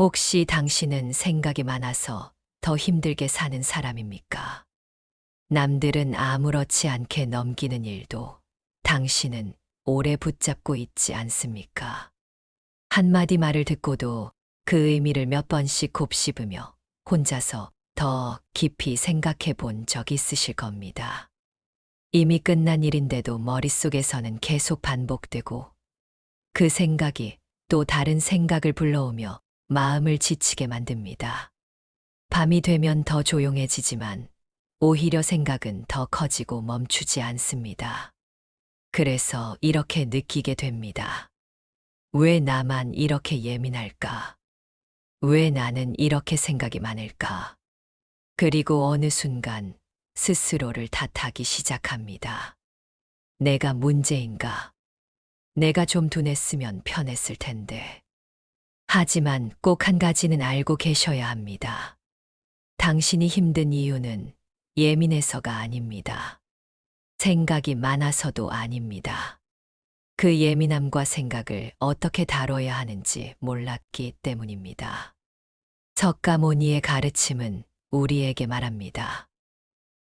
혹시 당신은 생각이 많아서 더 힘들게 사는 사람입니까? 남들은 아무렇지 않게 넘기는 일도 당신은 오래 붙잡고 있지 않습니까? 한마디 말을 듣고도 그 의미를 몇 번씩 곱씹으며 혼자서 더 깊이 생각해 본 적 있으실 겁니다. 이미 끝난 일인데도 머릿속에서는 계속 반복되고 그 생각이 또 다른 생각을 불러오며 마음을 지치게 만듭니다. 밤이 되면 더 조용해지지만 오히려 생각은 더 커지고 멈추지 않습니다. 그래서 이렇게 느끼게 됩니다. 왜 나만 이렇게 예민할까? 왜 나는 이렇게 생각이 많을까? 그리고 어느 순간 스스로를 탓하기 시작합니다. 내가 문제인가? 내가 좀 둔했으면 편했을 텐데. 하지만 꼭 한 가지는 알고 계셔야 합니다. 당신이 힘든 이유는 예민해서가 아닙니다. 생각이 많아서도 아닙니다. 그 예민함과 생각을 어떻게 다뤄야 하는지 몰랐기 때문입니다. 석가모니의 가르침은 우리에게 말합니다.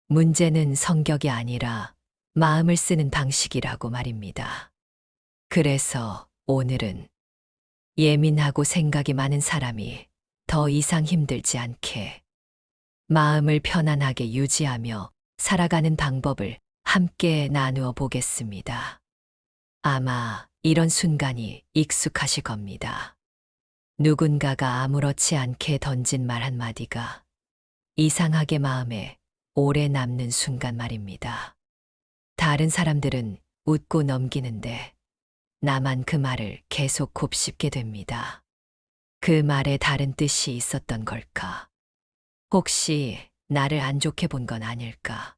문제는 성격이 아니라 마음을 쓰는 방식이라고 말입니다. 그래서 오늘은 예민하고 생각이 많은 사람이 더 이상 힘들지 않게 마음을 편안하게 유지하며 살아가는 방법을 함께 나누어 보겠습니다. 아마 이런 순간이 익숙하실 겁니다. 누군가가 아무렇지 않게 던진 말 한마디가 이상하게 마음에 오래 남는 순간 말입니다. 다른 사람들은 웃고 넘기는데 나만 그 말을 계속 곱씹게 됩니다. 그 말에 다른 뜻이 있었던 걸까? 혹시 나를 안 좋게 본 건 아닐까?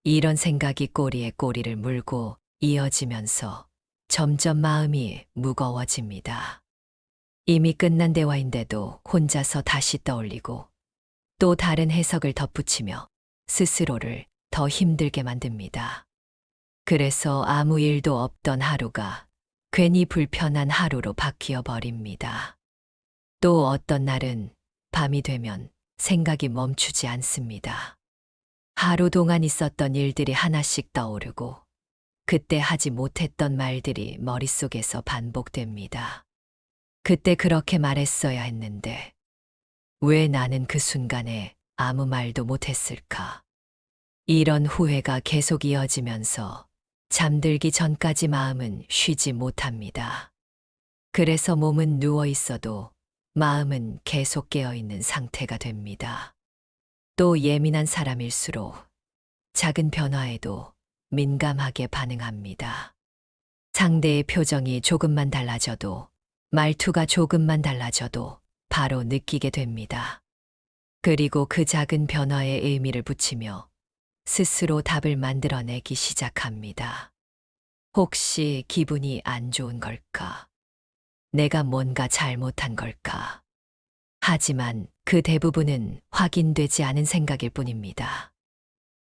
이런 생각이 꼬리에 꼬리를 물고 이어지면서 점점 마음이 무거워집니다. 이미 끝난 대화인데도 혼자서 다시 떠올리고 또 다른 해석을 덧붙이며 스스로를 더 힘들게 만듭니다. 그래서 아무 일도 없던 하루가 괜히 불편한 하루로 바뀌어 버립니다. 또 어떤 날은 밤이 되면 생각이 멈추지 않습니다. 하루 동안 있었던 일들이 하나씩 떠오르고 그때 하지 못했던 말들이 머릿속에서 반복됩니다. 그때 그렇게 말했어야 했는데 왜 나는 그 순간에 아무 말도 못했을까? 이런 후회가 계속 이어지면서 잠들기 전까지 마음은 쉬지 못합니다. 그래서 몸은 누워 있어도 마음은 계속 깨어 있는 상태가 됩니다. 또 예민한 사람일수록 작은 변화에도 민감하게 반응합니다. 상대의 표정이 조금만 달라져도 말투가 조금만 달라져도 바로 느끼게 됩니다. 그리고 그 작은 변화에 의미를 붙이며 스스로 답을 만들어내기 시작합니다. 혹시 기분이 안 좋은 걸까? 내가 뭔가 잘못한 걸까? 하지만 그 대부분은 확인되지 않은 생각일 뿐입니다.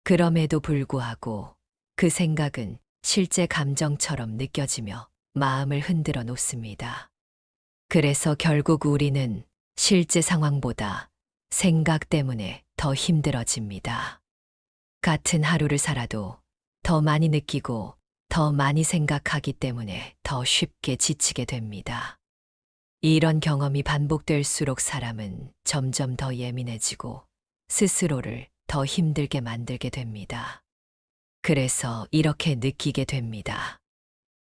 그럼에도 불구하고 그 생각은 실제 감정처럼 느껴지며 마음을 흔들어 놓습니다. 그래서 결국 우리는 실제 상황보다 생각 때문에 더 힘들어집니다. 같은 하루를 살아도 더 많이 느끼고 더 많이 생각하기 때문에 더 쉽게 지치게 됩니다. 이런 경험이 반복될수록 사람은 점점 더 예민해지고 스스로를 더 힘들게 만들게 됩니다. 그래서 이렇게 느끼게 됩니다.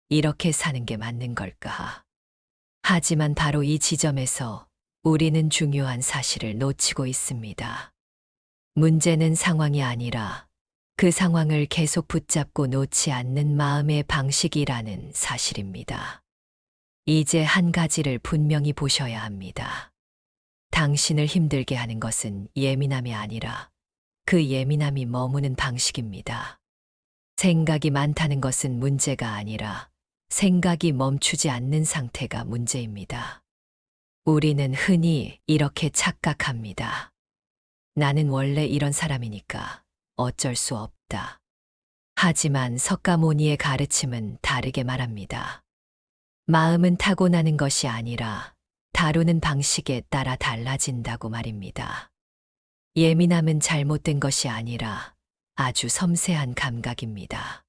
이렇게 사는 게 맞는 걸까? 하지만 바로 이 지점에서 우리는 중요한 사실을 놓치고 있습니다. 문제는 상황이 아니라 그 상황을 계속 붙잡고 놓지 않는 마음의 방식이라는 사실입니다. 이제 한 가지를 분명히 보셔야 합니다. 당신을 힘들게 하는 것은 예민함이 아니라 그 예민함이 머무는 방식입니다. 생각이 많다는 것은 문제가 아니라 생각이 멈추지 않는 상태가 문제입니다. 우리는 흔히 이렇게 착각합니다. 나는 원래 이런 사람이니까 어쩔 수 없다. 하지만 석가모니의 가르침은 다르게 말합니다. 마음은 타고나는 것이 아니라 다루는 방식에 따라 달라진다고 말입니다. 예민함은 잘못된 것이 아니라 아주 섬세한 감각입니다.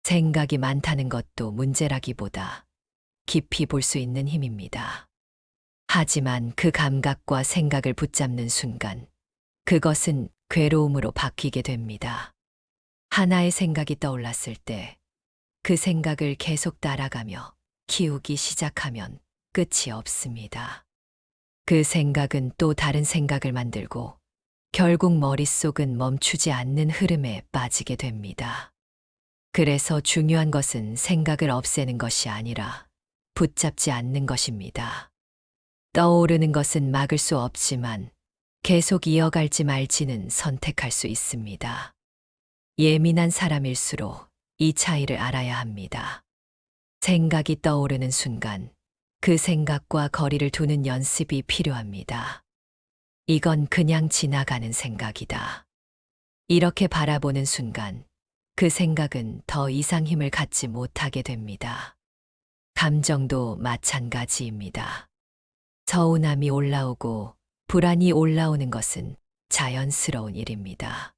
생각이 많다는 것도 문제라기보다 깊이 볼 수 있는 힘입니다. 하지만 그 감각과 생각을 붙잡는 순간 그것은 괴로움으로 바뀌게 됩니다. 하나의 생각이 떠올랐을 때 그 생각을 계속 따라가며 키우기 시작하면 끝이 없습니다. 그 생각은 또 다른 생각을 만들고 결국 머릿속은 멈추지 않는 흐름에 빠지게 됩니다. 그래서 중요한 것은 생각을 없애는 것이 아니라 붙잡지 않는 것입니다. 떠오르는 것은 막을 수 없지만 계속 이어갈지 말지는 선택할 수 있습니다. 예민한 사람일수록 이 차이를 알아야 합니다. 생각이 떠오르는 순간 그 생각과 거리를 두는 연습이 필요합니다. 이건 그냥 지나가는 생각이다. 이렇게 바라보는 순간 그 생각은 더 이상 힘을 갖지 못하게 됩니다. 감정도 마찬가지입니다. 서운함이 올라오고 불안이 올라오는 것은 자연스러운 일입니다.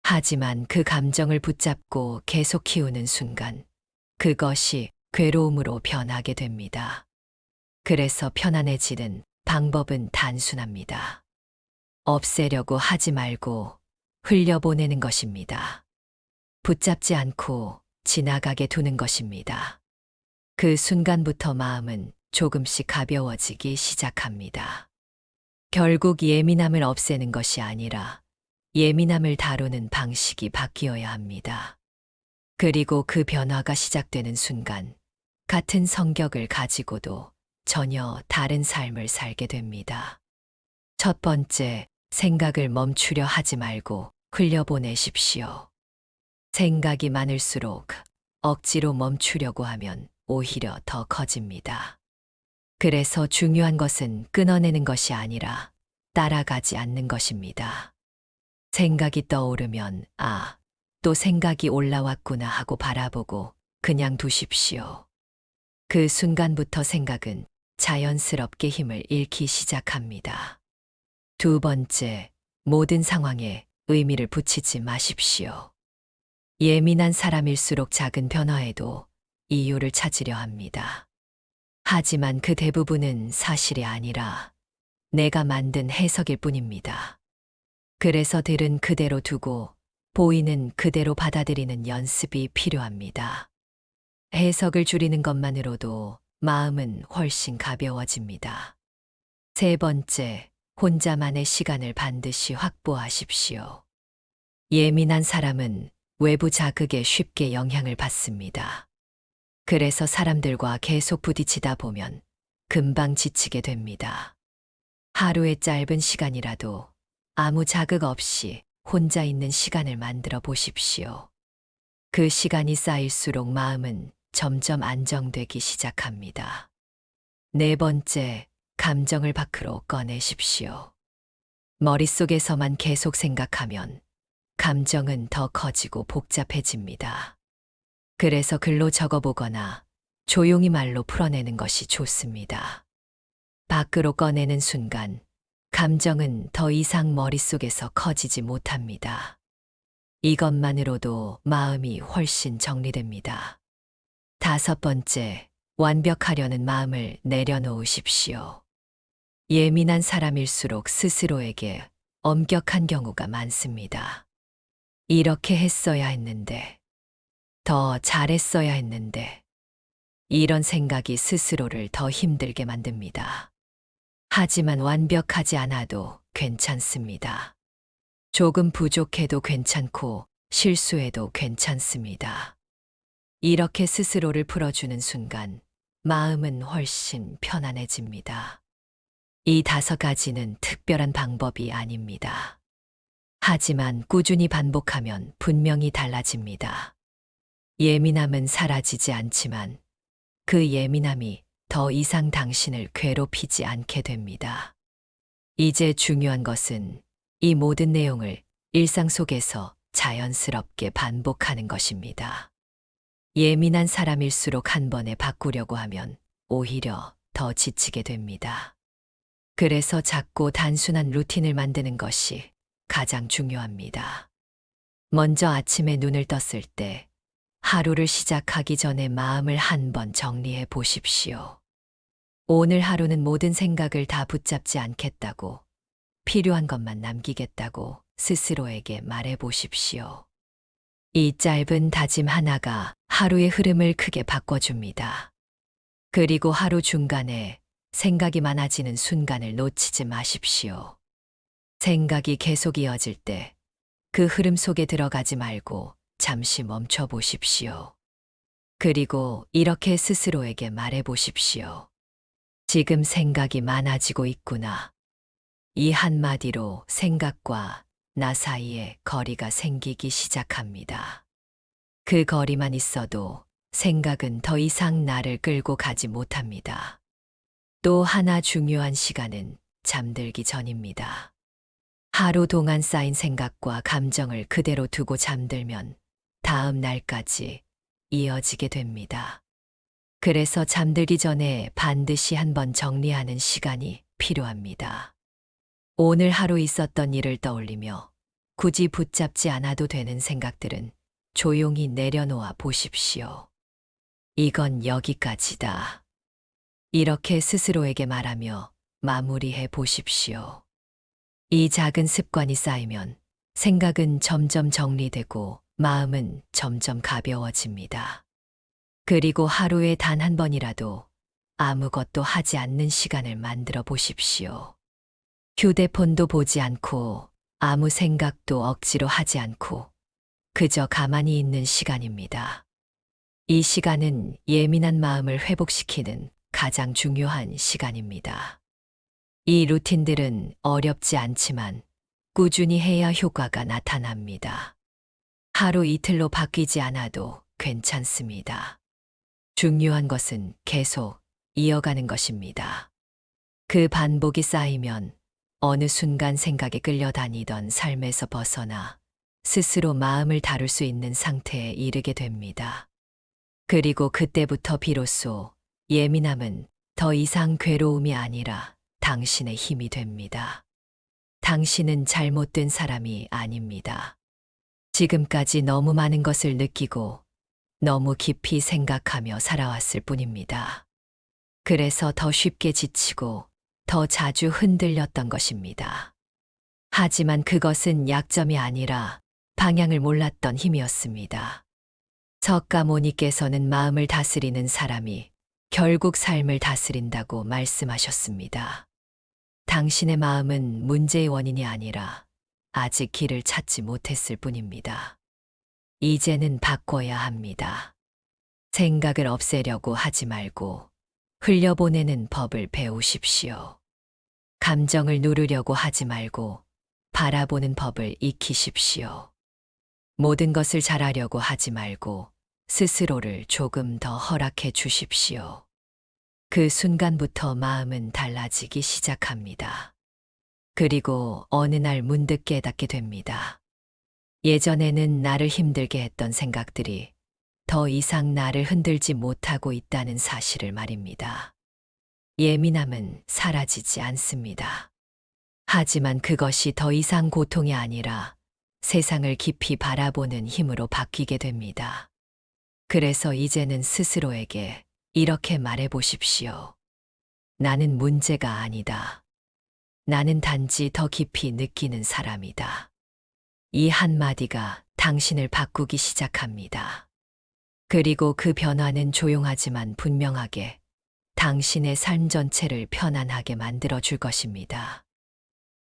하지만 그 감정을 붙잡고 계속 키우는 순간 그것이 괴로움으로 변하게 됩니다. 그래서 편안해지는 방법은 단순합니다. 없애려고 하지 말고 흘려보내는 것입니다. 붙잡지 않고 지나가게 두는 것입니다. 그 순간부터 마음은 조금씩 가벼워지기 시작합니다. 결국 예민함을 없애는 것이 아니라 예민함을 다루는 방식이 바뀌어야 합니다. 그리고 그 변화가 시작되는 순간 같은 성격을 가지고도 전혀 다른 삶을 살게 됩니다. 첫 번째, 생각을 멈추려 하지 말고 흘려보내십시오. 생각이 많을수록 억지로 멈추려고 하면 오히려 더 커집니다. 그래서 중요한 것은 끊어내는 것이 아니라 따라가지 않는 것입니다. 생각이 떠오르면 또 생각이 올라왔구나 하고 바라보고 그냥 두십시오. 그 순간부터 생각은 자연스럽게 힘을 잃기 시작합니다. 두 번째, 모든 상황에 의미를 붙이지 마십시오. 예민한 사람일수록 작은 변화에도 이유를 찾으려 합니다. 하지만 그 대부분은 사실이 아니라 내가 만든 해석일 뿐입니다. 그래서 들은 그대로 두고 보이는 그대로 받아들이는 연습이 필요합니다. 해석을 줄이는 것만으로도 마음은 훨씬 가벼워집니다. 세 번째, 혼자만의 시간을 반드시 확보하십시오. 예민한 사람은 외부 자극에 쉽게 영향을 받습니다. 그래서 사람들과 계속 부딪히다 보면 금방 지치게 됩니다. 하루의 짧은 시간이라도 아무 자극 없이 혼자 있는 시간을 만들어 보십시오. 그 시간이 쌓일수록 마음은 점점 안정되기 시작합니다. 네 번째, 감정을 밖으로 꺼내십시오. 머릿속에서만 계속 생각하면 감정은 더 커지고 복잡해집니다. 그래서 글로 적어보거나 조용히 말로 풀어내는 것이 좋습니다. 밖으로 꺼내는 순간 감정은 더 이상 머릿속에서 커지지 못합니다. 이것만으로도 마음이 훨씬 정리됩니다. 다섯 번째, 완벽하려는 마음을 내려놓으십시오. 예민한 사람일수록 스스로에게 엄격한 경우가 많습니다. 이렇게 했어야 했는데, 더 잘했어야 했는데, 이런 생각이 스스로를 더 힘들게 만듭니다. 하지만 완벽하지 않아도 괜찮습니다. 조금 부족해도 괜찮고 실수해도 괜찮습니다. 이렇게 스스로를 풀어주는 순간 마음은 훨씬 편안해집니다. 이 5가지는 특별한 방법이 아닙니다. 하지만 꾸준히 반복하면 분명히 달라집니다. 예민함은 사라지지 않지만 그 예민함이 더 이상 당신을 괴롭히지 않게 됩니다. 이제 중요한 것은 이 모든 내용을 일상 속에서 자연스럽게 반복하는 것입니다. 예민한 사람일수록 한 번에 바꾸려고 하면 오히려 더 지치게 됩니다. 그래서 작고 단순한 루틴을 만드는 것이 가장 중요합니다. 먼저 아침에 눈을 떴을 때 하루를 시작하기 전에 마음을 한번 정리해 보십시오. 오늘 하루는 모든 생각을 다 붙잡지 않겠다고, 필요한 것만 남기겠다고 스스로에게 말해 보십시오. 이 짧은 다짐 하나가 하루의 흐름을 크게 바꿔줍니다. 그리고 하루 중간에 생각이 많아지는 순간을 놓치지 마십시오. 생각이 계속 이어질 때 그 흐름 속에 들어가지 말고 잠시 멈춰 보십시오. 그리고 이렇게 스스로에게 말해 보십시오. 지금 생각이 많아지고 있구나. 이 한마디로 생각과 나 사이에 거리가 생기기 시작합니다. 그 거리만 있어도 생각은 더 이상 나를 끌고 가지 못합니다. 또 하나 중요한 시간은 잠들기 전입니다. 하루 동안 쌓인 생각과 감정을 그대로 두고 잠들면 다음 날까지 이어지게 됩니다. 그래서 잠들기 전에 반드시 한번 정리하는 시간이 필요합니다. 오늘 하루 있었던 일을 떠올리며 굳이 붙잡지 않아도 되는 생각들은 조용히 내려놓아 보십시오. 이건 여기까지다. 이렇게 스스로에게 말하며 마무리해 보십시오. 이 작은 습관이 쌓이면 생각은 점점 정리되고 마음은 점점 가벼워집니다. 그리고 하루에 단 한 번이라도 아무것도 하지 않는 시간을 만들어 보십시오. 휴대폰도 보지 않고 아무 생각도 억지로 하지 않고 그저 가만히 있는 시간입니다. 이 시간은 예민한 마음을 회복시키는 가장 중요한 시간입니다. 이 루틴들은 어렵지 않지만 꾸준히 해야 효과가 나타납니다. 하루 이틀로 바뀌지 않아도 괜찮습니다. 중요한 것은 계속 이어가는 것입니다. 그 반복이 쌓이면 어느 순간 생각에 끌려다니던 삶에서 벗어나 스스로 마음을 다룰 수 있는 상태에 이르게 됩니다. 그리고 그때부터 비로소 예민함은 더 이상 괴로움이 아니라 당신의 힘이 됩니다. 당신은 잘못된 사람이 아닙니다. 지금까지 너무 많은 것을 느끼고 너무 깊이 생각하며 살아왔을 뿐입니다. 그래서 더 쉽게 지치고 더 자주 흔들렸던 것입니다. 하지만 그것은 약점이 아니라 방향을 몰랐던 힘이었습니다. 석가모니께서는 마음을 다스리는 사람이 결국 삶을 다스린다고 말씀하셨습니다. 당신의 마음은 문제의 원인이 아니라 아직 길을 찾지 못했을 뿐입니다. 이제는 바꿔야 합니다. 생각을 없애려고 하지 말고 흘려보내는 법을 배우십시오. 감정을 누르려고 하지 말고 바라보는 법을 익히십시오. 모든 것을 잘하려고 하지 말고 스스로를 조금 더 허락해 주십시오. 그 순간부터 마음은 달라지기 시작합니다. 그리고 어느 날 문득 깨닫게 됩니다. 예전에는 나를 힘들게 했던 생각들이 더 이상 나를 흔들지 못하고 있다는 사실을 말입니다. 예민함은 사라지지 않습니다. 하지만 그것이 더 이상 고통이 아니라 세상을 깊이 바라보는 힘으로 바뀌게 됩니다. 그래서 이제는 스스로에게 이렇게 말해 보십시오. 나는 문제가 아니다. 나는 단지 더 깊이 느끼는 사람이다. 이 한마디가 당신을 바꾸기 시작합니다. 그리고 그 변화는 조용하지만 분명하게 당신의 삶 전체를 편안하게 만들어 줄 것입니다.